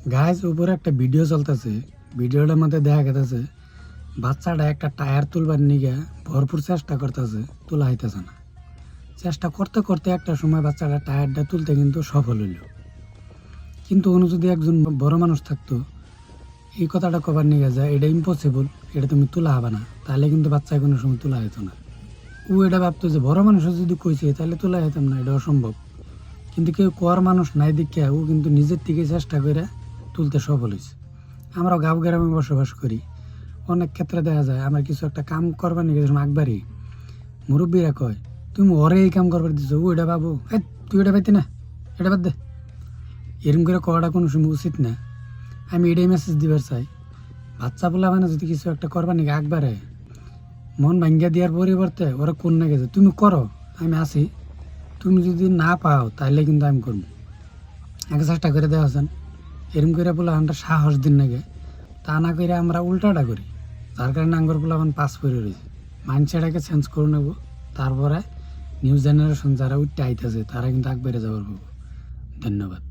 Guys উপরে একটা video চলতেছে। ভিডিওটার মধ্যে দেখা গেছে বাচ্চাটা একটা টায়ার তুলবার নিগে ভরপুর চেষ্টা করতেছে, তোলা হইতেছে না। চেষ্টা করতে করতে একটা সময় বাচ্চাটা টায়ারটা তুলতে কিন্তু সফল হইল। কিন্তু অন্য যদি একজন বড় মানুষ থাকতো, এই কথাটা কবার নিয়ে যায় এটা ইম্পসিবল, এটা তুমি তোলা হবে না, তাহলে কিন্তু বাচ্চা কোনো সময় তোলা হইতো না। ও এটা ভাবতো যে বড় মানুষ যদি কইছে তাহলে তোলা হইতাম না, এটা অসম্ভব। কিন্তু কেউ কোয়ার মানুষ নাই দেখিয়া ও কিন্তু নিজের থেকে চেষ্টা করে তুলতে সফল হয়েছে। আমরা গাঁও গ্রামে বসবাস করি, অনেক ক্ষেত্রে দেখা যায় আমরা কিছু একটা কাম করবার নিয়ে যখন আকবারই মুরব্বীরা কয় তুমি ওরে এই কাম করবার দিছো, ও এটা বাবু তুই এটা পাইতি না, এটা বাদ দে। এরকম করে করাটা কোনো সময় উচিত না। আমি এটাই মেসেজ দিবার চাই, বাচ্চা বলে মানে যদি কিছু একটা করবার নিয়ে আকবারে মন ভাঙ্গিয়া দেওয়ার পরিবর্তে ওরা কোন না গেছে তুমি করো, আমি আছি, তুমি যদি না পাও তাহলে কিন্তু আমি করবো, আগে চেষ্টা করে দেওয়া আছেন। এরকম করে বলে আমরা সাহস দিন নাগে, তা না করে আমরা উল্টাটা করি, যার কারণে আঙ্গর বলে আমার পাস করে রয়েছে। মাইন্ডসেটটাকে চেঞ্জ করে নেব, তারপরে নিউ জেনারেশন যারা উঠতে আইতেছে তারা কিন্তু আগ বেড়ে যাবার পাবো। ধন্যবাদ।